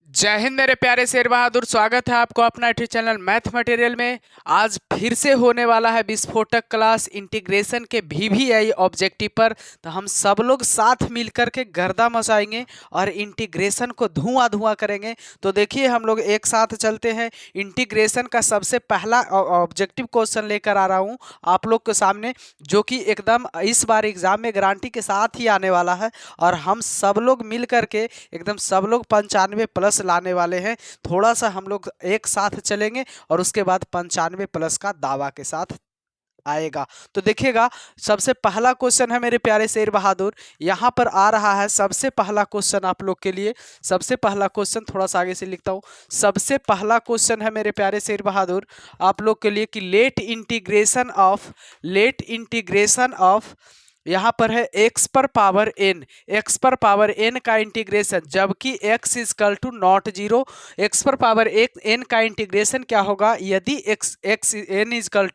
जय हिंद मेरे प्यारे शेर बहादुर। स्वागत है आपको अपना यूट्यूब चैनल मैथ मटेरियल में। आज फिर से होने वाला है विस्फोटक क्लास इंटीग्रेशन के VVI ऑब्जेक्टिव पर। तो हम सब लोग साथ मिलकर के गर्दा मचाएंगे और इंटीग्रेशन को धुआं धुआं करेंगे। तो देखिए हम लोग एक साथ चलते हैं। इंटीग्रेशन का सबसे पहला ऑब्जेक्टिव क्वेश्चन लेकर आ रहा हूँ आप लोग के सामने, जो कि एकदम इस बार एग्जाम में गारंटी के साथ ही आने वाला है। और हम सब लोग मिल करके एकदम सब लोग 95+ लाने वाले हैं। थोड़ा सा हम लोग एक साथ चलेंगे और उसके बाद 95+ का दावा के साथ आएगा। तो देखिएगा, सबसे पहला क्वेश्चन है मेरे प्यारे शेर बहादुर, यहाँ पर आ रहा है सबसे पहला क्वेश्चन आप लोग के लिए। सबसे पहला क्वेश्चन थोड़ा सा आगे से लिखता हूँ। सबसे पहला क्वेश्चन है मेरे प्यारे शेर बहादुर आप लोग के लिए कि लेट इंटीग्रेशन ऑफ यहाँ पर है x पर पावर n, x पर पावर n का इंटीग्रेशन, जबकि x is equal to not zero. x पर पावर n का इंटीग्रेशन क्या होगा यदि n is equal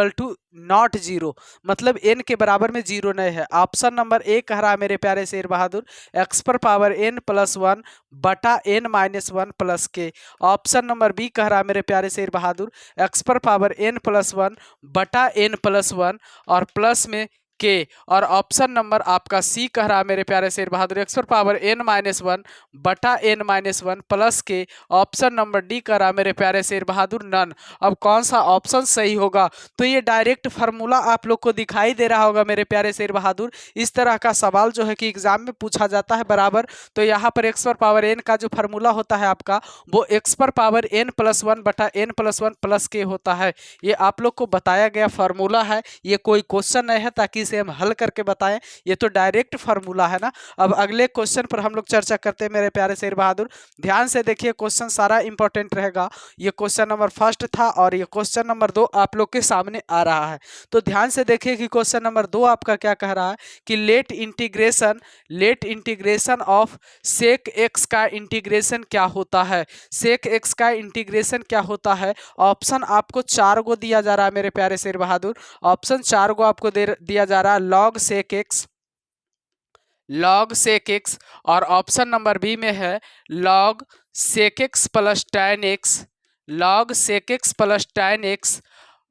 to not zero, मतलब n के बराबर में जीरो नहीं है। ऑप्शन नंबर ए कह रहा है मेरे प्यारे शेर बहादुर x पर पावर n प्लस 1 बटा n माइनस 1 प्लस के। ऑप्शन नंबर बी कह रहा है मेरे प्यारे शेर बहादुर x पर पावर n प्लस 1 बटा n प्लस 1 और प्लस में के। और ऑप्शन नंबर आपका सी कह रहा है मेरे प्यारे शेर बहादुर x पर पावर n माइनस 1 बटा n माइनस 1 प्लस के। ऑप्शन नंबर डी कह रहा है मेरे प्यारे शेर बहादुर नन। अब कौन सा ऑप्शन सही होगा? तो ये डायरेक्ट फार्मूला आप लोग को दिखाई दे रहा होगा मेरे प्यारे शेर बहादुर। इस तरह का सवाल जो है कि एग्जाम में पूछा जाता है बराबर। तो यहाँ पर x पर पावर n का जो फार्मूला होता है आपका, वो x पर पावर n प्लस 1 बटा n प्लस 1 प्लस के होता है। ये आप लोग को बताया गया फार्मूला है, ये कोई क्वेश्चन नहीं है ताकि इसे हम हल करके बताएं। ये तो डायरेक्ट फार्मूला है ना। अब अगले क्वेश्चन पर हम लोग चर्चा करते हैं मेरे प्यारे शेर बहादुर। ध्यान से देखिए, क्वेश्चन सारा इंपॉर्टेंट रहेगा। ये क्वेश्चन नंबर फर्स्ट था और ये क्वेश्चन नंबर 2 आप लोग के सामने आ रहा है। तो ध्यान से देखिए कि क्वेश्चन नंबर 2 आपका क्या कह रहा है कि let integration of sec x का इंटीग्रेशन क्या होता है। सेक एक्स का इंटीग्रेशन क्या होता है? ऑप्शन आपको 4 गो दिया जा रहा है मेरे प्यारे शेर बहादुर। ऑप्शन 4 गो आपको दिया जा रहा है, लॉग सेक एक्स, और ऑप्शन नंबर बी में है log sec x plus tan x, log sec x plus tan x,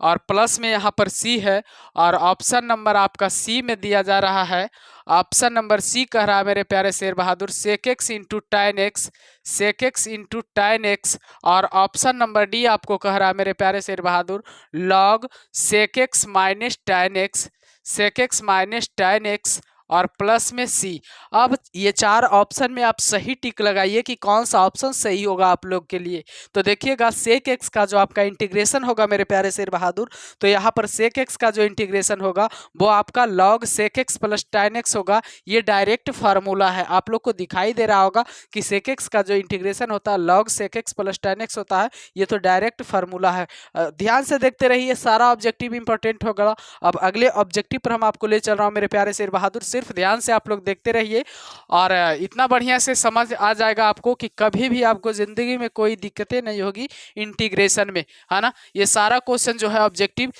और प्लस में यहाँ पर सी है। और ऑप्शन नंबर आपका सी में दिया जा रहा है, ऑप्शन नंबर सी कह रहा है मेरे प्यारे शेर बहादुर sec x into tan x, sec x into tan x. और ऑप्शन नंबर डी आपको कह रहा है मेरे प्यारे शेर बहादुर log sec x minus tan x, sec x minus tan x और प्लस में सी। अब ये 4 ऑप्शन में आप सही टिक लगाइए कि कौन सा ऑप्शन सही होगा आप लोग के लिए। तो देखिएगा, सेक एक्स का जो आपका इंटीग्रेशन होगा मेरे प्यारे शेर बहादुर, तो यहाँ पर सेक एक्स का जो इंटीग्रेशन होगा वो आपका log sec x plus tan x होगा। ये डायरेक्ट फार्मूला है, आप लोग को दिखाई दे रहा होगा कि सेक एक्स का जो इंटीग्रेशन होता है log sec x plus tan x होता है। ये तो डायरेक्ट फार्मूला है। ध्यान से देखते रहिए, सारा ऑब्जेक्टिव इंपॉर्टेंट होगा। अब अगले ऑब्जेक्टिव पर हम आपको ले चल रहा हूँ मेरे प्यारे शेर बहादुर। सिर्फ ध्यान से आप लोग देखते रहिए और इतना बढ़िया से समझ आ जाएगा आपको कि कभी भी आपको जिंदगी में कोई दिक्कतें नहीं होगी इंटीग्रेशन में, है ना। ये सारा क्वेश्चन जो है ऑब्जेक्टिव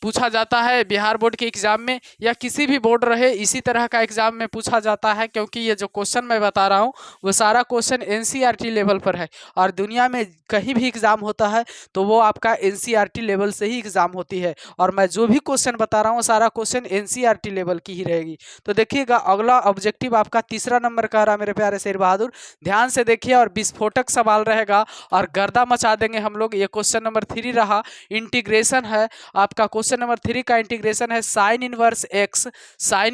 पूछा जाता है बिहार बोर्ड के एग्जाम में या किसी भी बोर्ड रहे, इसी तरह का एग्जाम में पूछा जाता है। क्योंकि ये जो क्वेश्चन मैं बता रहा हूँ वो सारा क्वेश्चन एनसीईआरटी लेवल पर है और दुनिया में कहीं भी एग्जाम होता है तो वो आपका एनसीईआरटी लेवल से ही एग्जाम होती है। और मैं जो भी क्वेश्चन बता रहा हूँ सारा क्वेश्चन एनसीईआरटी लेवल की ही रहेगी। तो देखिएगा, अगला ऑब्जेक्टिव आपका तीसरा नंबर का रहा मेरे प्यारे शेर बहादुर। ध्यान से देखिए और विस्फोटक सवाल रहेगा और गर्दा मचा देंगे हम लोग। ये क्वेश्चन नंबर 3 रहा, इंटीग्रेशन है आपका। क्वेश्चन नंबर 3 का इंटीग्रेशन है साइन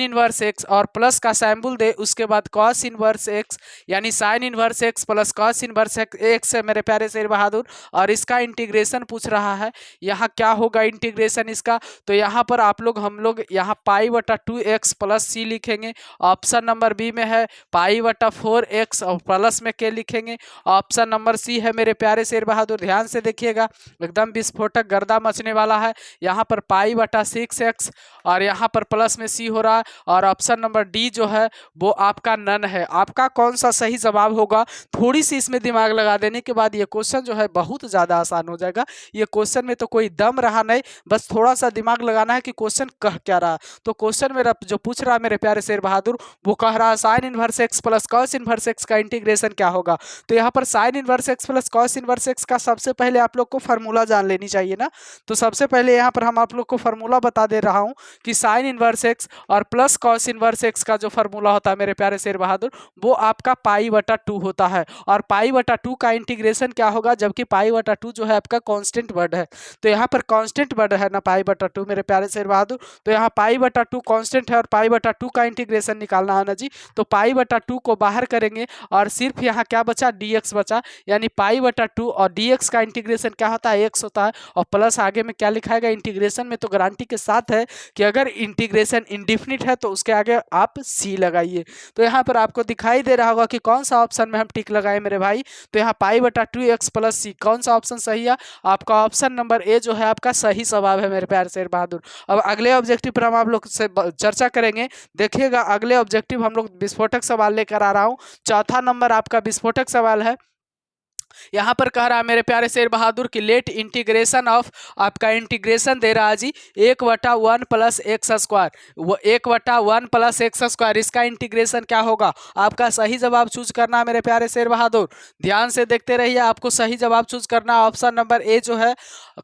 इनवर्स एक्स और प्लस का सैम्बुल दे, उसके बाद कॉस इनवर्स एक्स, यानी sign inverse x plus cos inverse x है मेरे प्यारे शेर बहादुर। और इसका इंटीग्रेशन पूछ रहा है, यहाँ क्या होगा इंटीग्रेशन इसका? तो यहाँ पर हम लोग यहाँ पाई बटा 2x प्लस सी लिखेंगे। ऑप्शन नंबर बी में है पाई बटा 4x और प्लस में के लिखेंगे। ऑप्शन नंबर सी है मेरे प्यारे शेर बहादुर। ध्यान से देखिएगा, एकदम विस्फोटक गर्दा मचने वाला है। यहाँ पर पाई बटा 6x और यहाँ पर प्लस में सी हो रहा है, और ऑप्शन नंबर डी जो है वो आपका नन है। आपका कौन सा सही जवाब होगा, थोड़ी सी इसमें दिमाग लगा देने के बाद ये क्वेश्चन जो है बहुत ज़्यादा आसान हो जाएगा। ये क्वेश्चन में तो कोई दम रहा नहीं, बस थोड़ा सा दिमाग लगाना है कि क्वेश्चन कह क्या रहा। तो क्वेश्चन मेरा जो पूछ रहा है मेरे प्यारे शेर बहादुर, वो कह रहा है sign inverse x plus cos inverse x का इंटीग्रेशन क्या होगा। तो यहाँ पर sign inverse x plus cos inverse x का सबसे पहले आप लोग को फार्मूला जान लेनी चाहिए ना। तो सबसे पहले यहाँ पर हम आप लोग को फार्मूला बता दे रहा हूँ कि साइन इनवर्स एक्स और प्लस कॉस इनवर्स एक्स का जो फार्मूला होता है मेरे प्यारे शेर बहादुर, वो आपका पाई बटा 2 होता है। और पाई बटा 2 का इंटीग्रेशन क्या होगा, जबकि पाई बटा 2 जो है आपका कांस्टेंट वर्ड है। तो यहाँ पर कांस्टेंट वर्ड है ना पाई बटा 2 मेरे प्यारे शेर बहादुर। तो यहाँ पाई बटा 2 कांस्टेंट है और पाई बटा 2 का इंटीग्रेशन निकालना है ना जी। तो पाई बटा 2 को बाहर करेंगे और सिर्फ यहाँ क्या बचा, dx बचा। यानी पाई बटा 2 और dx का इंटीग्रेशन क्या होता है, x होता है। और प्लस आगे में क्या लिखाएगा, इंटीग्रेशन में तो गारंटी के साथ है कि अगर इंटीग्रेशन इंडिफिनिट है तो उसके आगे आप सी लगाइए। तो यहाँ पर आपको दिखाई दे रहा होगा कि कौन सा ऑप्शन में हम टिक लगाए मेरे भाई। तो यहाँ पाई बटा 2x प्लस सी, कौन सा ऑप्शन सही है, आपका ऑप्शन नंबर ए जो है आपका सही जवाब है मेरे प्यारे शेर बहादुर। अब अगले ऑब्जेक्टिव पर हम आप लोग से चर्चा करेंगे। देखिएगा अगले ऑब्जेक्टिव हम लोग विस्फोटक सवाल लेकर आ रहा हूँ। चौथा नंबर आपका विस्फोटक सवाल है। यहाँ पर कह रहा है मेरे प्यारे शेर बहादुर की लेट इंटीग्रेशन ऑफ, आपका इंटीग्रेशन दे रहा है जी 1/1 प्लस एक्स स्क्वायर, वो 1/1 प्लस एक्स स्क्वायर, इसका इंटीग्रेशन क्या होगा। आपका सही जवाब चूज करना है मेरे प्यारे शेर बहादुर, ध्यान से देखते रहिए। आपको सही जवाब चूज करना है ऑप्शन नंबर ए जो है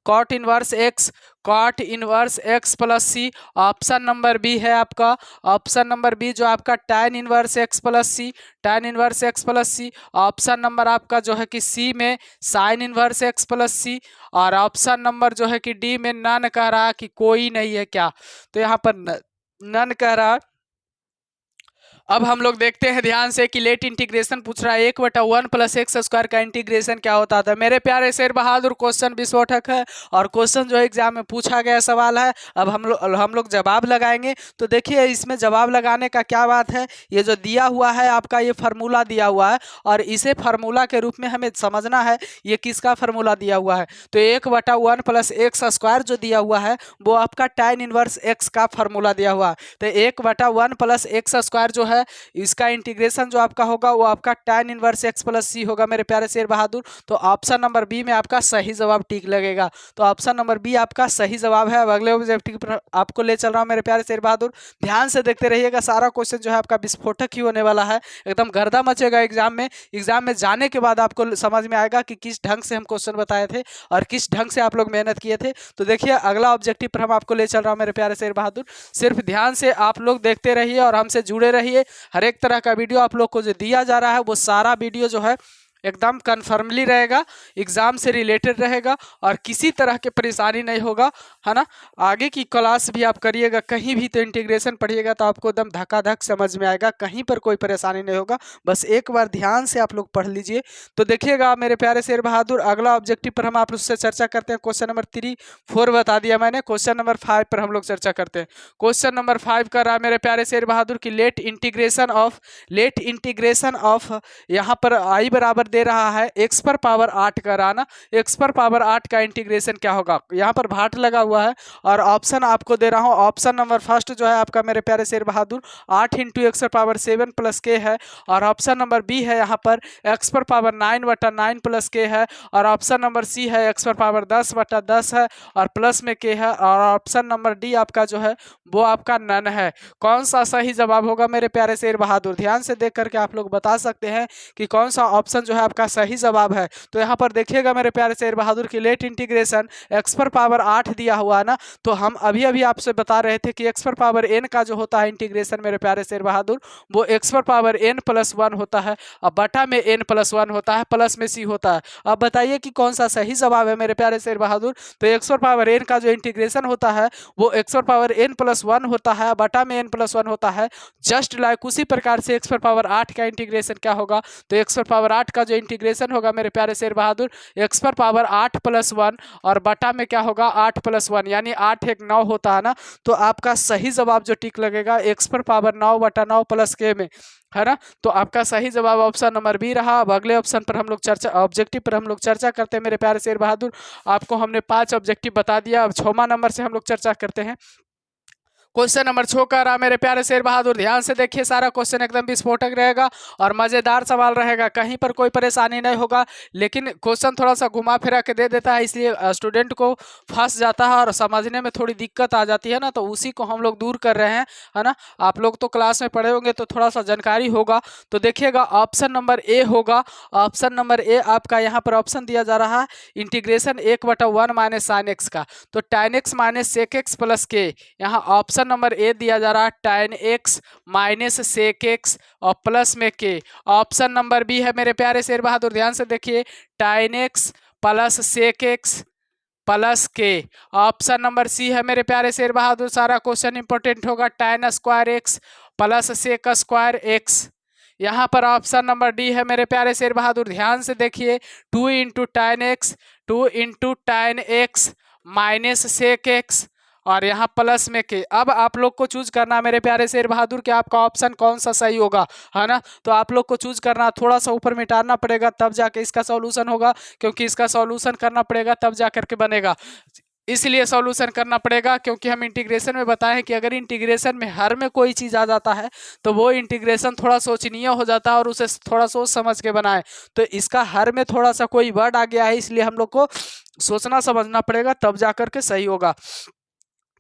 cot inverse x, cot inverse x plus C. Option number B है आपका, ऑप्शन नंबर बी जो आपका tan inverse x plus C, tan inverse x plus C. Option number आपका जो है कि सी में sine inverse x plus C. और ऑप्शन नंबर जो है कि डी में नन कह रहा है कि कोई नहीं है क्या। तो यहाँ पर नन कह रहा है। अब हम लोग देखते हैं ध्यान से कि लेट इंटीग्रेशन पूछ रहा है 1/1 प्लस एक्स स्क्वायर का इंटीग्रेशन क्या होता था। मेरे प्यारे शेर बहादुर क्वेश्चन विस्फोटक है और क्वेश्चन जो एग्जाम में पूछा गया सवाल है। अब हम लोग जवाब लगाएंगे। तो देखिए इसमें जवाब लगाने का क्या बात है, ये जो दिया हुआ है आपका ये फार्मूला दिया हुआ है और इसे फार्मूला के रूप में हमें समझना है ये किसका फार्मूला दिया हुआ है। तो 1/1 प्लस एक्स स्क्वायर जो दिया हुआ है वो आपका टैन इनवर्स एक्स का फार्मूला दिया हुआ है। तो 1/1 प्लस एक्स स्क्वायर जो है इसका इंटीग्रेशन जो आपका होगा वो आपका टैन इनवर्स एक्स प्लस सी होगा मेरे प्यारे शेर बहादुर। तो ऑप्शन नंबर बी में आपका सही जवाब टिक लगेगा। तो ऑप्शन नंबर बी आपका सही जवाब है। अब अगले ऑब्जेक्टिव पर आपको ले चल रहा हूं मेरे प्यारे शेर बहादुर, ध्यान से देखते रहिएगा। सारा क्वेश्चन जो है आपका विस्फोटक ही होने वाला है, एकदम गर्दा मचेगा एग्जाम में। एग्जाम में जाने के बाद आपको समझ में आएगा कि किस ढंग से हम क्वेश्चन बताए थे और किस ढंग से आप लोग मेहनत किए थे। तो देखिए अगला ऑब्जेक्टिव पर हम आपको ले चल रहा हूं मेरे प्यारे शेर बहादुर, सिर्फ ध्यान से आप लोग देखते रहिए और हमसे जुड़े रहिए। हर एक तरह का वीडियो आप लोग को जो दिया जा रहा है वो सारा वीडियो जो है एकदम कन्फर्मली रहेगा, एग्जाम से रिलेटेड रहेगा और किसी तरह की परेशानी नहीं होगा, है ना। आगे की क्लास भी आप करिएगा, कहीं भी तो इंटीग्रेशन पढ़िएगा तो आपको एकदम धक्का-धक समझ में आएगा, कहीं पर कोई परेशानी नहीं होगा। बस एक बार ध्यान से आप लोग पढ़ लीजिए। तो देखिएगा मेरे प्यारे शेर बहादुर, अगला ऑब्जेक्टिव पर हम आप उससे चर्चा करते हैं। क्वेश्चन नंबर 3, 4 बता दिया मैंने। क्वेश्चन नंबर 5 पर हम लोग चर्चा करते हैं। क्वेश्चन नंबर 5 कर रहा है मेरे प्यारे शेर बहादुर की लेट इंटीग्रेशन ऑफ यहाँ पर आई बराबर दे रहा है x पर पावर 8 का रहा ना, x पर पावर 8 का इंटीग्रेशन क्या होगा। यहाँ पर भाट लगा हुआ है और ऑप्शन आपको दे रहा हूँ। ऑप्शन नंबर फर्स्ट जो है आपका मेरे प्यारे शेर बहादुर 8 × x पर पावर 7 प्लस k है। और ऑप्शन नंबर बी है यहाँ पर x पर पावर 9/9 प्लस k है। और ऑप्शन नंबर सी है x पर पावर 10/10 है और प्लस में k है। और ऑप्शन नंबर डी आपका जो है वो आपका नन है। कौन सा सही जवाब होगा मेरे प्यारे शेर बहादुर, ध्यान से देख करके आप लोग बता सकते हैं कि कौन सा ऑप्शन जो है आपका सही जवाब है। तो यहाँ पर देखिएगा मेरे प्यारे शेर बहादुर की लेट इंटीग्रेशन x पर पावर 8 दिया हुआ है ना। तो हम अभी अभी आपसे बता रहे थे कि x पर पावर n का जो होता है इंटीग्रेशन मेरे प्यारे शेर बहादुर वो x पर पावर n + 1 होता है और बटा में n + 1 होता है, प्लस में c होता है। अब बताइए कि कौन सा सही जवाब है मेरे प्यारे शेर बहादुर। तो x पर पावर n का जो इंटीग्रेशन होता है वो x पर पावर n + 1 होता है, बटा में n + 1 होता है। जस्ट लाइक उसी प्रकार से x पर पावर 8 का इंटीग्रेशन क्या होगा। तो x पर पावर 8 का जो जो इंटीग्रेशन होगा मेरे प्यारे शेर बहादुर x पर पावर 8 + 1 और बटा में क्या होगा 8 + 1 यानी 8 एक 9 होता है ना। तो आपका सही जवाब जो टिक लगेगा x पर पावर 9 बटा 9 प्लस k में, है ना। तो आपका सही जवाब ऑप्शन नंबर बी रहा। अब अगले ऑप्शन पर हम लोग चर्चा, ऑब्जेक्टिव पर हम लोग चर्चा करते हैं मेरे प्यारे शेर बहादुर। आपको हमने 5 ऑब्जेक्टिव बता दिया। अब 6वां नंबर से हम लोग चर्चा करते हैं। क्वेश्चन नंबर 6 का रहा मेरे प्यारे शेर बहादुर, ध्यान से देखिए, सारा क्वेश्चन एकदम विस्फोटक रहेगा और मजेदार सवाल रहेगा, कहीं पर कोई परेशानी नहीं होगा। लेकिन क्वेश्चन थोड़ा सा घुमा फिरा के दे देता है, इसलिए स्टूडेंट को फंस जाता है और समझने में थोड़ी दिक्कत आ जाती है ना, तो उसी को हम लोग दूर कर रहे हैं, है ना। आप लोग तो क्लास में पढ़े होंगे तो थोड़ा सा जानकारी होगा। तो देखिएगा ऑप्शन नंबर ए होगा। ऑप्शन नंबर ए आपका यहाँ पर ऑप्शन दिया जा रहा है इंटीग्रेशन 1/1 - sin x का। तो tan x - sec x plus के, यहाँ ऑप्शन नंबर ए दिया जा रहा है tan x - sec x और प्लस में के। ऑप्शन नंबर बी है मेरे प्यारे शेर बहादुर, ध्यान से देखिए, tan x + sec x plus के। ऑप्शन नंबर सी है मेरे प्यारे शेर बहादुर, सारा क्वेश्चन इंपॉर्टेंट होगा, tan square x plus sec square x। यहाँ पर ऑप्शन नंबर डी है मेरे प्यारे शेर बहादुर, ध्यान से देखिए, 2 × tan x 2 × tan x - sec x और यहाँ प्लस में के। अब आप लोग को चूज करना मेरे प्यारे शेर बहादुर कि आपका ऑप्शन कौन सा सही होगा, है ना। तो आप लोग को चूज करना, थोड़ा सा ऊपर मिटाना पड़ेगा तब जाके इसका सॉल्यूशन होगा, क्योंकि इसका सॉल्यूशन करना पड़ेगा तब जा करके बनेगा। इसलिए सॉल्यूशन करना पड़ेगा, क्योंकि हम इंटीग्रेशन में बताएं कि अगर इंटीग्रेशन में हर में कोई चीज़ आ जाता है तो वो इंटीग्रेशन थोड़ा सोचनीय हो जाता है और उसे थोड़ा सोच समझ के बनाएं। तो इसका हर में थोड़ा सा कोई वर्ड आ गया है, इसलिए हम लोग को सोचना समझना पड़ेगा तब जा करके सही होगा।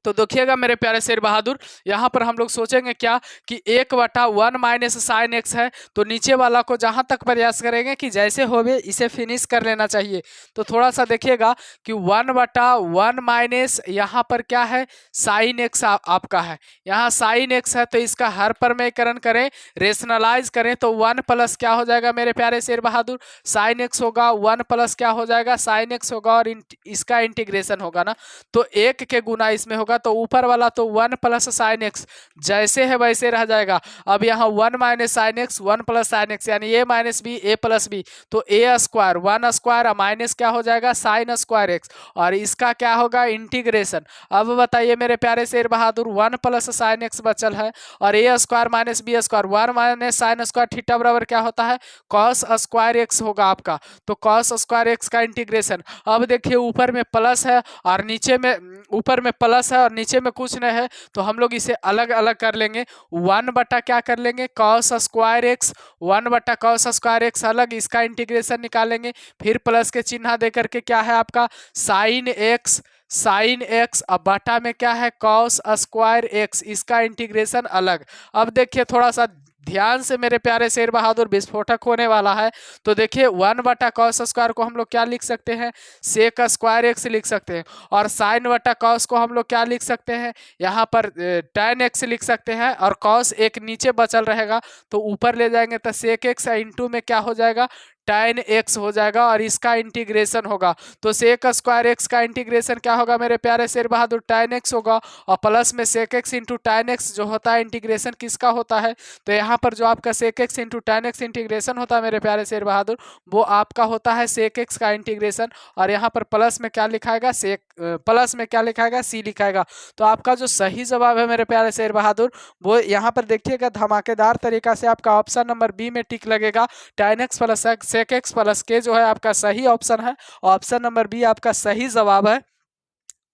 तो देखिएगा मेरे प्यारे शेर बहादुर, यहाँ पर हम लोग सोचेंगे क्या कि 1/1 - sin x है, तो नीचे वाला को जहाँ तक प्रयास करेंगे कि जैसे होवे इसे फिनिश कर लेना चाहिए। तो थोड़ा सा देखिएगा कि 1/1 - यहाँ पर क्या है sin x आपका है, यहाँ sin x है, तो इसका हर परमेयकरण करें, रेशनलाइज करें, तो 1 प्लस क्या हो जाएगा मेरे प्यारे शेर बहादुर sin x होगा, 1 प्लस क्या हो जाएगा sin x होगा और इसका इंटीग्रेशन होगा ना, तो 1 के गुना इसमें होगा, तो ऊपर वाला तो 1 प्लस sin x जैसे है वैसे रह जाएगा। अब यहाँ 1 - sin x 1 plus sin x यानी a - b a plus b, तो a स्क्वायर 1 स्क्वायर माइनस क्या हो जाएगा sin स्क्वायर x और इसका क्या होगा इंटीग्रेशन। अब बताइए मेरे प्यारे शेर बहादुर, 1 प्लस sin x बचल है और a square minus b square, 1 minus sin square theta बराबर क्या होता है cos स्क्वायर x होगा आपका, तो cos स्क्वायर x का इंटीग्रेशन। अब देखिए ऊपर में प्लस है और नीचे में, ऊपर में प्लस है और नीचे में कुछ नहीं है, तो हम लोग इसे अलग अलग कर लेंगे। 1 बटा क्या कर लेंगे cos स्क्वायर x, 1 बटा cos स्क्वायर x अलग, इसका इंटीग्रेशन निकालेंगे, फिर प्लस के चिन्ह दे करके क्या है आपका sin x अब बटा में क्या है cos स्क्वायर x, इसका इंटीग्रेशन अलग। अब देखिए थोड़ा सा ध्यान से मेरे प्यारे शेर बहादुर, विस्फोटक होने वाला है। तो देखिए 1 बटा cos स्क्वायर को हम लोग क्या लिख सकते हैं sec स्क्वायर x लिख सकते हैं, और sin बटा cos को हम लोग क्या लिख सकते हैं यहाँ पर tan x लिख सकते हैं, और cos एक नीचे बचल रहेगा तो ऊपर ले जाएंगे तो sec x इंटू में क्या हो जाएगा tan x हो जाएगा और इसका इंटीग्रेशन होगा। तो sec स्क्वायर x का इंटीग्रेशन क्या होगा मेरे प्यारे शेर बहादुर tan x होगा, और प्लस में sec x into tan x जो होता है इंटीग्रेशन किसका होता है, तो यहाँ पर जो आपका sec x into tan x integration होता है मेरे प्यारे शेर बहादुर, वो आपका होता है sec x का इंटीग्रेशन, और यहाँ पर प्लस में क्या लिखाएगा प्लस में क्या लिखाएगा c लिखाएगा। तो आपका जो सही जवाब है मेरे प्यारे शेर बहादुर, वो यहाँ पर देखिएगा धमाकेदार तरीका से आपका ऑप्शन नंबर बी में टिक लगेगा, tan x plus sec x plus के जो है आपका सही ऑप्शन है। ऑप्शन नंबर बी आपका सही जवाब है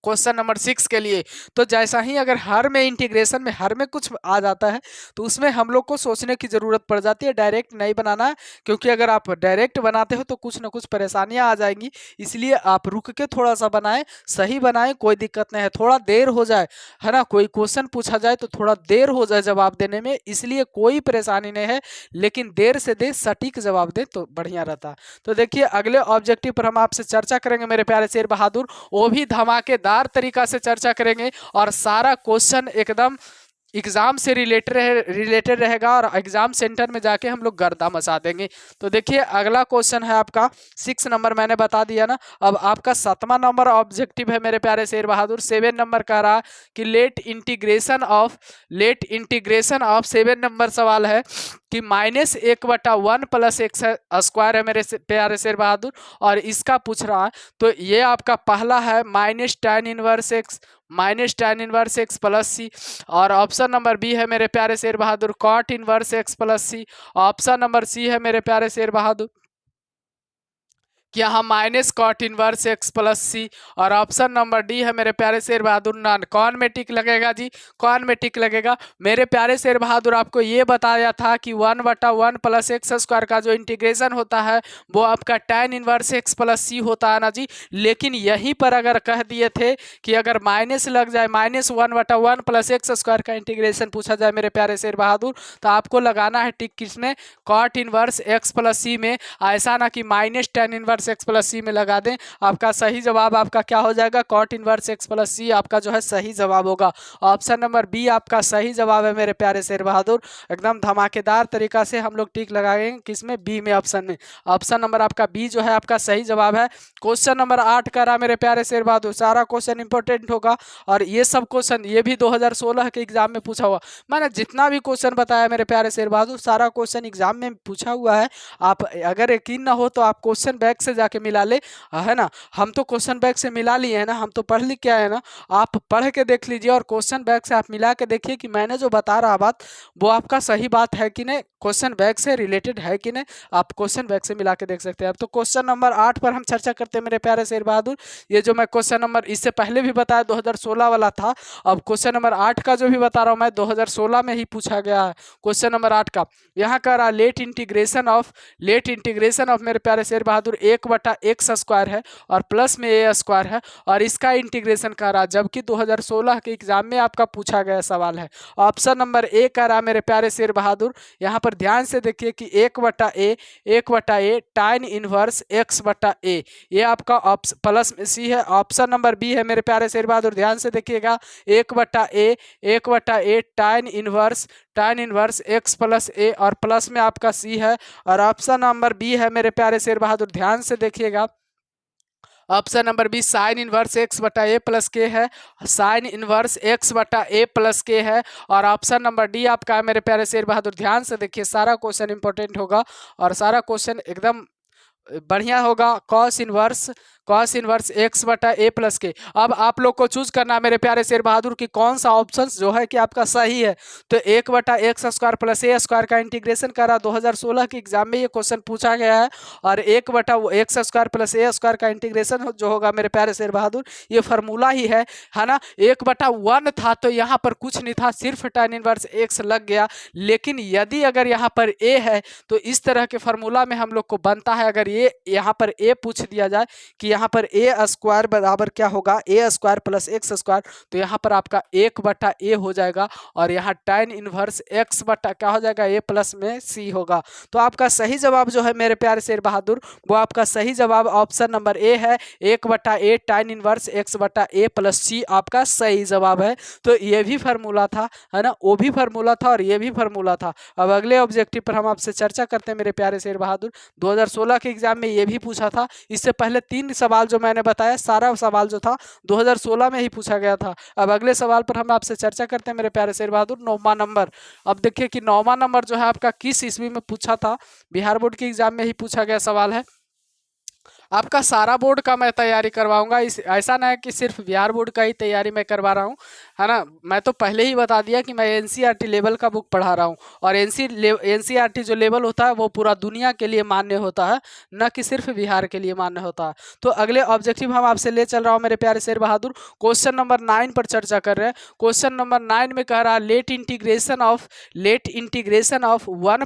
क्वेश्चन नंबर 6 के लिए। तो जैसा ही अगर हर में इंटीग्रेशन में हर में कुछ आ जाता है तो उसमें हम लोग को सोचने की ज़रूरत पड़ जाती है, डायरेक्ट नहीं बनाना है, क्योंकि अगर आप डायरेक्ट बनाते हो तो कुछ ना कुछ परेशानियां आ जाएंगी, इसलिए आप रुक के थोड़ा सा बनाएं, सही बनाएं, कोई दिक्कत नहीं है। थोड़ा देर हो जाए, है ना, कोई क्वेश्चन पूछा जाए तो थोड़ा देर हो जाए जवाब देने में, इसलिए कोई परेशानी नहीं है, लेकिन देर से देर सटीक जवाब दे तो बढ़िया रहता। तो देखिए अगले ऑब्जेक्टिव पर हम आपसे चर्चा करेंगे मेरे प्यारे शेर बहादुर, वो भी धमाकेदार तरीका से चर्चा करेंगे और सारा क्वेश्चन एकदम एग्जाम से रिलेटेड रहेगा और एग्जाम सेंटर में जाके हम लोग गर्दा मचा देंगे। तो देखिए अगला क्वेश्चन है आपका 6 नंबर, मैंने बता दिया ना। अब आपका 7वां नंबर ऑब्जेक्टिव है मेरे प्यारे शेर बहादुर। 7 नंबर कह रहा कि लेट इंटीग्रेशन ऑफ 7 नंबर सवाल है कि -1/1 + x स्क्वायर है मेरे प्यारे शेर बहादुर, और इसका पूछ रहा है। तो ये आपका पहला है -tan−1x प्लस सी, और ऑप्शन नंबर बी है मेरे प्यारे शेर बहादुर cot−1x plus C. Option number C है मेरे प्यारे शेर बहादुर कि यहाँ -cot−1x प्लस सी, और ऑप्शन नंबर डी है मेरे प्यारे शेर बहादुर नॉन। कौन में टिक लगेगा जी? कौन में टिक लगेगा? मेरे प्यारे शेर बहादुर आपको ये बताया था कि 1/1 + x स्क्वायर का जो इंटीग्रेशन होता है वो आपका tan−1x प्लस सी होता है ना जी। लेकिन यहीं पर अगर कह दिए थे कि अगर माइनस लग जाए, -1/1 + x स्क्वायर का इंटीग्रेशन पूछा जाए मेरे प्यारे शेर बहादुर, तो आपको लगाना है टिक किसमें? cot−1x प्लस सी में। ऐसा ना कि -tan−1x प्लस सी में लगा दें। आपका सही जवाब आपका क्या हो जाएगा? cot−1x प्लस सी आपका जो है सही जवाब होगा। ऑप्शन नंबर बी आपका सही जवाब है मेरे प्यारे शेर बहादुर। एकदम धमाकेदार तरीका से हम लोग टिक लगाएंगे किसमें? बी में, ऑप्शन में। ऑप्शन नंबर आपका बी जो है आपका सही जवाब है। क्वेश्चन नंबर 8 करा मेरे प्यारे शेर बहादुर। सारा क्वेश्चन इंपॉर्टेंट होगा, और ये सब क्वेश्चन ये भी 2016 के एग्जाम में पूछा हुआ। मैंने जितना भी क्वेश्चन बताया मेरे प्यारे शेर बहादुर, सारा क्वेश्चन एग्जाम में पूछा हुआ है। आप अगर यकीन ना हो तो आप क्वेश्चन बैंक से जाके मिला ले, है ना। हम तो क्वेश्चन बैंक से मिला लिए हैं ना, हम तो पढ़ लिख के आए ना। आप पढ़ के देख लीजिए और क्वेश्चन बैंक से आप मिला के देखिए कि मैंने जो बता रहा बात वो आपका सही बात है कि नहीं, क्वेश्चन बैंक से रिलेटेड है कि नहीं। आप क्वेश्चन बैंक से मिला के देख सकते हैं। अब तो क्वेश्चन नंबर 8 पर हम चर्चा करते हैं मेरे प्यारे शेर बहादुर। ये जो मैं क्वेश्चन नंबर इससे पहले भी बताया 2016 वाला था। अब क्वेश्चन नंबर 8 का जो भी बता रहा हूँ मैं 2016 में ही पूछा गया है। क्वेश्चन नंबर 8 का यहाँ कह रहा लेट इंटीग्रेशन ऑफ मेरे प्यारे शेर बहादुर 1/x स्क्वायर है और प्लस में a स्क्वायर है, और इसका इंटीग्रेशन कर रहा, जबकि 2016 के एग्जाम में आपका पूछा गया सवाल है। ऑप्शन नंबर ए कह रहा मेरे प्यारे शेर बहादुर। यहाँ पर ध्यान से देखिए कि 1/a tan−1x/a, ये आपका प्लस में सी है। ऑप्शन नंबर बी है मेरे प्यारे शेर बहादुर, ध्यान से देखिएगा 1/a tan−1x प्लस a, और प्लस में आपका सी है। और ऑप्शन नंबर बी है मेरे प्यारे शेर बहादुर, ध्यान से देखिएगा option number B sin−1x/a plus के है, sin−1x/a प्लस के है। और ऑप्शन नंबर डी आपका है मेरे प्यारे शेर बहादुर। ध्यान से देखिए सारा क्वेश्चन इंपॉर्टेंट होगा और सारा क्वेश्चन एकदम बढ़िया होगा। cos इनवर्स x/a प्लस के। अब आप लोग को चूज करना है मेरे प्यारे शेर बहादुर कि कौन सा ऑप्शन जो है कि आपका सही है। तो 1/x² प्लस a स्क्वायर का इंटीग्रेशन करा 2016 के एग्जाम में ये क्वेश्चन पूछा गया है, और 1/x² प्लस a स्क्वायर का इंटीग्रेशन जो होगा मेरे प्यारे शेर बहादुर ये फार्मूला ही है ना। 1/1 था तो यहाँ पर कुछ नहीं था, सिर्फ tan−1x लग गया। लेकिन यदि अगर यहाँ पर a है तो इस तरह के फार्मूला में हम लोग को बनता है। अगर ये यहाँ पर a पूछ दिया जाए कि यहाँ पर a स्क्वायर बराबर क्या होगा, a² प्लस x स्क्वायर, तो यहाँ पर आपका 1/a हो जाएगा, और यहाँ tan−1x क्या हो जाएगा, a प्लस में c होगा। तो आपका सही जवाब जो है मेरे प्यारे शेर बहादुर वो आपका सही जवाब ऑप्शन नंबर ए है, 1/a tan−1x/a प्लस c आपका सही जवाब है। तो ये भी फार्मूला था, है ना, वो भी फार्मूला था और ये भी फार्मूला था। अब अगले ऑब्जेक्टिव पर हम आपसे चर्चा करते हैं मेरे प्यारे शेर बहादुर। 2016 के एग्जाम में ये भी पूछा था। इससे पहले 3 सवाल जो मैंने बताया सारा सवाल जो था 2016 में ही पूछा गया था। अब अगले सवाल पर हम आपसे चर्चा करते हैं मेरे प्यारे शेर बहादुर। 9वां नंबर, अब देखिए कि 9वां नंबर जो है आपका किस ईस्वी में पूछा था। बिहार बोर्ड के एग्जाम में ही पूछा गया सवाल है। आपका सारा बोर्ड का मैं तैयारी करवाऊंगा, इस ऐसा ना है कि सिर्फ बिहार बोर्ड का ही तैयारी मैं करवा रहा हूँ, है ना। मैं तो पहले ही बता दिया कि मैं एनसीईआरटी लेवल का बुक पढ़ा रहा हूँ, और एनसीईआरटी जो लेवल होता है वो पूरा दुनिया के लिए मान्य होता है, न कि सिर्फ बिहार के लिए मान्य होता है। तो अगले ऑब्जेक्टिव हम आपसे ले चल रहा हूँ मेरे प्यारे शेर बहादुर। क्वेश्चन नंबर 9 पर चर्चा कर रहे हैं। क्वेश्चन नंबर 9 में कह रहा है let integration of 1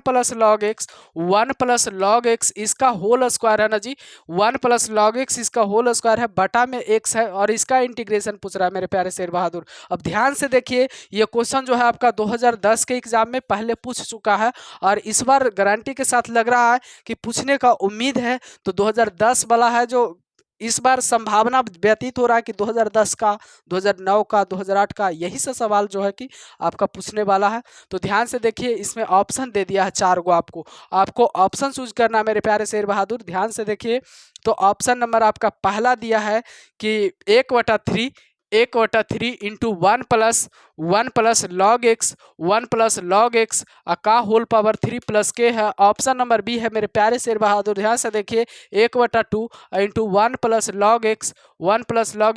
+ log x इसका होल स्क्वायर है ना जी। 1 + log x इसका होल स्क्वायर है, बटा में x है, और इसका इंटीग्रेशन पूछ रहा है मेरे प्यारे शेर बहादुर। अब ध्यान से देखिए ये क्वेश्चन जो है आपका 2010 के एग्जाम में पहले पूछ चुका है, और इस बार गारंटी के साथ लग रहा है कि पूछने का उम्मीद है। तो 2010 वाला है जो इस बार संभावना व्यतीत हो रहा है कि 2010 का, 2009 का, 2008 का यही सा सवाल जो है कि आपका पूछने वाला है। तो ध्यान से देखिए, इसमें ऑप्शन दे दिया है 4 गो आपको ऑप्शन चूज करना है मेरे प्यारे शेर बहादुर। ध्यान से देखिए, तो ऑप्शन नंबर आपका पहला दिया है कि 1/3 1/3 into 1 plus log x 1 plus log x का होल पावर 3 प्लस के है। ऑप्शन नंबर बी है मेरे प्यारे शेर बहादुर। ध्यान से देखिए, 1/2 इंटू 1 प्लस लॉग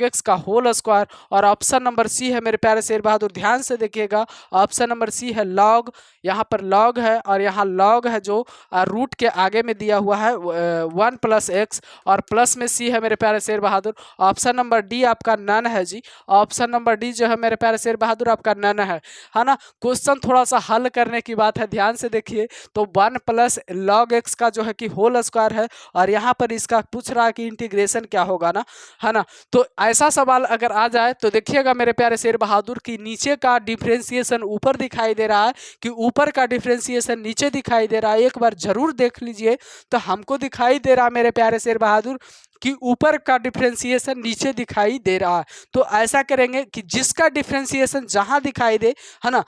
एक्स का होल स्क्वायर। और ऑप्शन नंबर सी है मेरे प्यारे शेर बहादुर। ध्यान से देखिएगा, ऑप्शन नंबर सी है लॉग, यहाँ पर लॉग है और यहाँ लॉग है जो रूट के आगे में दिया हुआ है 1+x, और प्लस में सी है मेरे प्यारे शेर बहादुर। ऑप्शन नंबर डी आपका नन है जी। ऑप्शन नंबर डी जो है मेरे प्यारे शेर बहादुर आपका नन है ना। क्वेश्चन थोड़ा सा हल करने की बात है, ध्यान से देखिए। तो 1+log x का जो है कि होल स्क्वायर है, और यहाँ पर इसका पूछ रहा है कि इंटीग्रेशन क्या होगा ना, है ना। तो ऐसा सवाल अगर आ जाए तो देखिएगा मेरे प्यारे शेर बहादुर की नीचे का डिफरेंशिएशन ऊपर दिखाई दे रहा है कि ऊपर का डिफरेंशिएशन नीचे दिखाई दे रहा है। एक बार जरूर देख लीजिए। तो हमको दिखाई दे रहा मेरे प्यारे शेर बहादुर कि ऊपर का डिफरेंशिएशन नीचे दिखाई दे रहा है। तो ऐसा करेंगे कि जिसका डिफरेंशिएशन जहां दिखाई दे, है ना,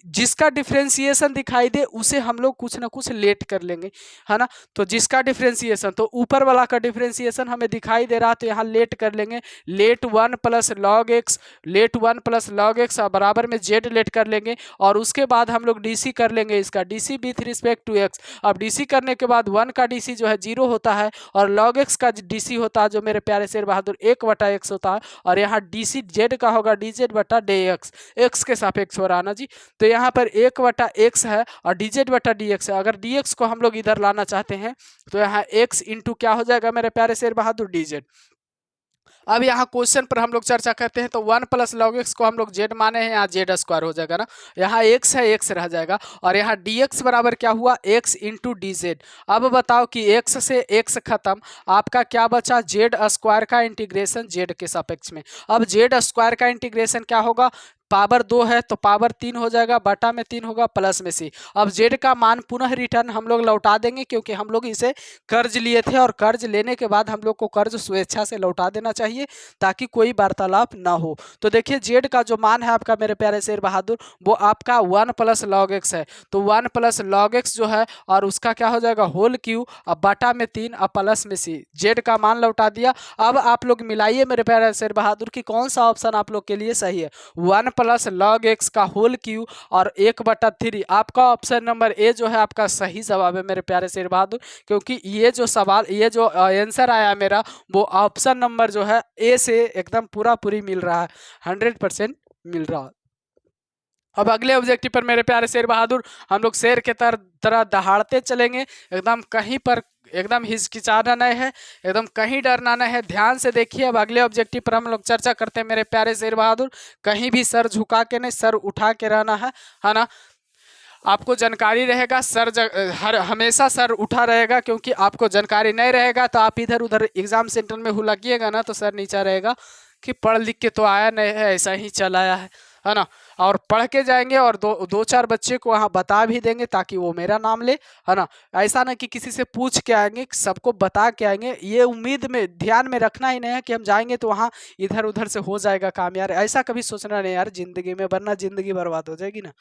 जिसका डिफरेंशिएशन दिखाई दे उसे हम लोग कुछ ना कुछ लेट कर लेंगे, है ना। तो जिसका डिफरेंशिएशन, तो ऊपर वाला का डिफरेंशिएशन हमें दिखाई दे रहा, तो यहाँ लेट कर लेंगे। Late 1+log x, late 1+log x बराबर में z लेट कर लेंगे, और उसके बाद हम लोग डीसी कर लेंगे इसका, DC with respect to x। अब डीसी करने के बाद 1 का डीसी जो है 0 होता है, और log x का डीसी होता है जो मेरे प्यारे शेर बहादुर 1/x होता है, और यहाँ डीसी z का होगा dz/dx, x के सापेक्ष हो रहा है ना जी। तो यहाँ पर 1/x है और dz/dx है। अगर dx को हम लोग इधर लाना चाहते हैं तो यहाँ x इंटू क्या हो जाएगा मेरे प्यारे शेर बहादुर, dz। अब यहाँ क्वेश्चन पर हम लोग चर्चा करते हैं। तो 1+log x को हम लोग z माने हैं, यहाँ z स्क्वायर हो जाएगा ना, यहाँ x है, x रह जाएगा, और यहाँ dx बराबर क्या हुआ, x इंटू dz। अब बताओ कि x से x खत्म, आपका क्या बचा, z स्क्वायर का इंटीग्रेशन z के सापेक्ष में। अब z स्क्वायर का इंटीग्रेशन क्या होगा, पावर 2 है तो पावर 3 हो जाएगा, बटा में 3 होगा, प्लस में सी। अब z का मान पुनः रिटर्न हम लोग लौटा देंगे, क्योंकि हम लोग इसे कर्ज लिए थे, और कर्ज लेने के बाद हम लोग को कर्ज स्वेच्छा से लौटा देना चाहिए ताकि कोई वार्तालाप ना हो। तो देखिए z का जो मान है आपका मेरे प्यारे शेर बहादुर, वो आपका 1+log x है। तो 1+log x जो है, और उसका क्या हो जाएगा, होल क्यू, अब बटा में 3, अब प्लस में सी। z का मान लौटा दिया। अब आप लोग मिलाइए मेरे प्यारे शेर बहादुर कि कौन सा ऑप्शन आप लोग के लिए सही है, 1+log x का होल क्यू और 1/3। आपका ऑप्शन नंबर ए जो है आपका सही जवाब है मेरे प्यारे शेर बहादुर, क्योंकि ये जो सवाल, ये जो आंसर आया मेरा, वो ऑप्शन नंबर जो है ए से एकदम पूरा पूरी मिल रहा है, 100% मिल रहा है। अब अगले ऑब्जेक्टिव पर मेरे प्यारे शेर बहादुर हम लोग शेर के तरह दहाड़ते चलेंगे, एकदम कहीं पर एकदम हिचकिचाना नहीं है, एकदम कहीं डरना नहीं है। ध्यान से देखिए, अब अगले ऑब्जेक्टिव पर हम लोग चर्चा करते हैं मेरे प्यारे शेर बहादुर। कहीं भी सर झुका के नहीं, सर उठा के रहना है ना। आपको जानकारी रहेगा, हमेशा सर उठा रहेगा, क्योंकि आपको जानकारी नहीं रहेगा तो आप इधर उधर एग्जाम सेंटर में हुलकिएगा ना, तो सर नीचा रहेगा कि पढ़ लिख के तो आया नहीं है, ऐसा ही चल आया है ना। और पढ़ के जाएंगे और दो चार बच्चे को वहाँ बता भी देंगे ताकि वो मेरा नाम ले, है ना। ऐसा ना कि किसी से पूछ के आएंगे, सबको बता के आएंगे। ये उम्मीद में ध्यान में रखना ही नहीं है कि हम जाएंगे तो वहाँ इधर उधर से हो जाएगा काम, यार ऐसा कभी सोचना नहीं यार जिंदगी में, वरना जिंदगी बर्बाद हो जाएगी ना।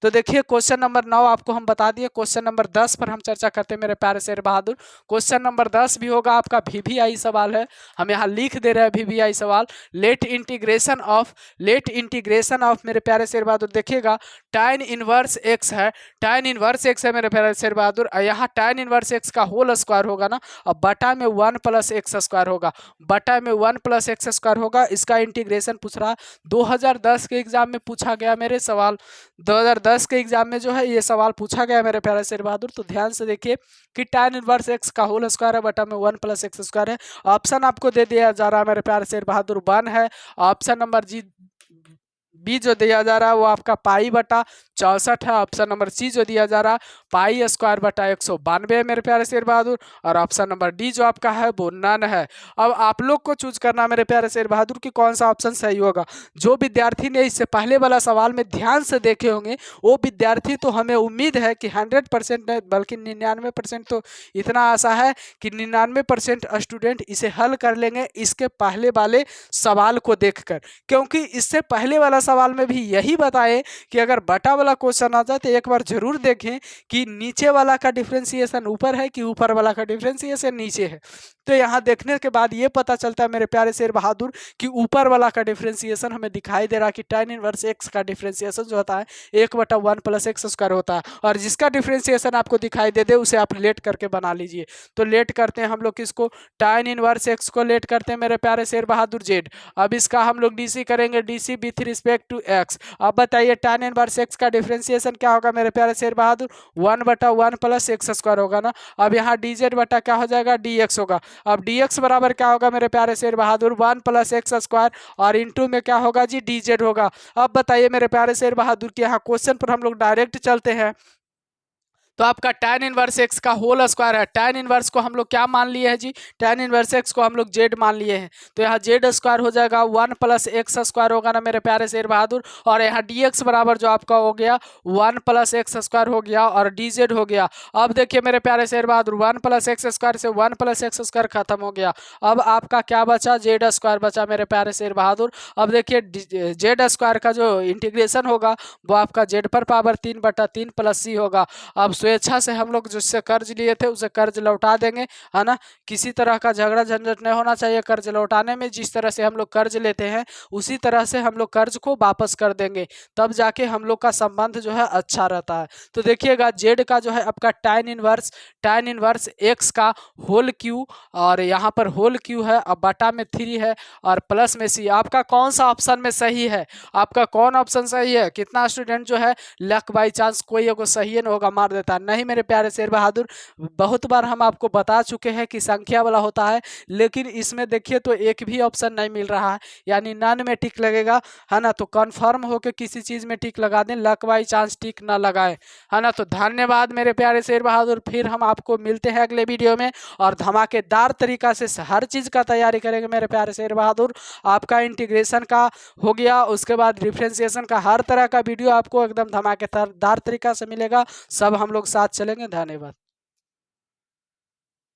तो देखिए, क्वेश्चन नंबर 9 आपको हम बता दिए। क्वेश्चन नंबर 10 पर हम चर्चा करते हैं मेरे प्यारे शेर बहादुर। क्वेश्चन नंबर 10 भी होगा आपका VVI सवाल है, हम यहाँ लिख दे रहे हैं VVI सवाल। लेट इंटीग्रेशन ऑफ मेरे प्यारे शेर बहादुर देखिएगा, tan इनवर्स x है, tan इनवर्स x है मेरे प्यारे शेर बहादुर। यहाँ tan इनवर्स x का होल स्क्वायर होगा ना, अब बटा में 1+x² होगा, बटा में 1+x² होगा। इसका इंटीग्रेशन पूछ रहा, 2010 के एग्जाम में पूछा गया मेरे सवाल, 2010 के एग्जाम में जो है ये सवाल पूछा गया मेरे प्यारे शेर बहादुर। तो ध्यान से देखिए कि tan इनवर्स x का होल स्क्वायर है, बटा में 1+x² है। ऑप्शन आपको दे दिया जा रहा है मेरे प्यारे शेर बहादुर, 1 है, ऑप्शन नंबर जी बी जो दिया जा रहा है वो आपका पाई बटा 64 है। ऑप्शन नंबर सी जो दिया जा रहा है पाई स्क्वायर बटा 192 है मेरे प्यारे शेर बहादुर। और ऑप्शन नंबर डी जो आपका है वो नन है। अब आप लोग को चूज करना मेरे प्यारे शेर बहादुर कि कौन सा ऑप्शन सही होगा। जो विद्यार्थी ने इससे पहले वाला सवाल में ध्यान से देखे होंगे वो विद्यार्थी तो हमें उम्मीद है कि 100% नहीं बल्कि 99% तो इतना आशा है कि 99% स्टूडेंट इसे हल कर लेंगे इसके पहले वाले सवाल को देखकर, क्योंकि इससे पहले वाला सवाल में भी यही बताए कि अगर बटा वाला क्वेश्चन आ जाए तो एक बार जरूर देखें कि नीचे वाला का डिफरेंशिएशन ऊपर है कि ऊपर वाला का डिफरेंशिएशन नीचे है। तो यहाँ देखने के बाद ये पता चलता है मेरे प्यारे शेर बहादुर कि ऊपर वाला का डिफरेंशिएशन हमें दिखाई दे रहा है कि tan इनवर्स x का डिफरेंशिएशन जो होता है 1/1 + x² होता है। और जिसका डिफरेंशिएशन आपको दिखाई दे दे उसे आप लेट करके बना लीजिए। तो लेट करते हैं हम लोग किसको, tan इनवर्स x को लेट करते हैं मेरे प्यारे शेर बहादुर z। अब इसका हम लोग DC करेंगे, DC with respect to x। अब बताइए tan इनवर्स x का डिफरेंशिएशन क्या होगा मेरे प्यारे शेर बहादुर, 1/1 + x² होगा ना। अब यहाँ dz बटा क्या हो जाएगा, dx होगा। अब dx बराबर क्या होगा मेरे प्यारे शेर बहादुर, 1 + x² और इंटू में क्या होगा जी, dz होगा। अब बताइए मेरे प्यारे शेर बहादुर कि यहाँ क्वेश्चन पर हम लोग डायरेक्ट चलते हैं। तो आपका tan इनवर्स x का होल स्क्वायर है। tan इनवर्स को हम लोग क्या मान लिए हैं जी, tan इनवर्स x को हम लोग z मान लिए हैं। तो यहाँ z² हो जाएगा, 1 + x² होगा ना मेरे प्यारे शेर बहादुर। और यहाँ dx बराबर जो आपका हो गया 1 + x² हो गया और dz हो गया। अब देखिए मेरे प्यारे शेर बहादुर 1 + x² से 1 + x² खत्म हो गया। अब आपका क्या बचा, z² बचा मेरे प्यारे शेर बहादुर। अब देखिए z² का जो इंटीग्रेशन होगा वो आपका z पर पावर 3/3 + c होगा। अब स्वेच्छा से हम लोग जिससे कर्ज लिए थे उसे कर्ज लौटा देंगे, है ना। किसी तरह का झगड़ा झंझट नहीं होना चाहिए कर्ज लौटाने में। जिस तरह से हम लोग कर्ज लेते हैं उसी तरह से हम लोग कर्ज को वापस कर देंगे, तब जाके हम लोग का संबंध जो है अच्छा रहता है। तो देखिएगा जेड का जो है आपका tan इनवर्स x का होल क्यू, और यहाँ पर होल क्यू है, अब बटा में 3 है और प्लस में c। आपका कौन सा ऑप्शन में सही है, आपका कौन ऑप्शन सही है। कितना स्टूडेंट जो है लक बाई चांस कोई एगो सही न होगा मार देता है। नहीं मेरे प्यारे शेर बहादुर, बहुत बार हम आपको बता चुके हैं कि संख्या वाला होता है, लेकिन इसमें देखिए तो एक भी ऑप्शन नहीं मिल रहा है, यानी नन में टिक लगेगा, है ना। तो कंफर्म होकर किसी चीज में टिक लगा दें, लक बाई चांस टिक ना लगाए, है ना। तो धन्यवाद मेरे प्यारे शेर बहादुर, फिर हम आपको मिलते हैं अगले वीडियो में और धमाकेदार तरीका से हर चीज का तैयारी करेंगे मेरे प्यारे शेर बहादुर। आपका इंटीग्रेशन का हो गया, उसके बाद डिफरेंशिएशन का, हर तरह का वीडियो आपको एकदम धमाकेदार तरीका से मिलेगा। सब हम लोग साथ चलेंगे। धन्यवाद।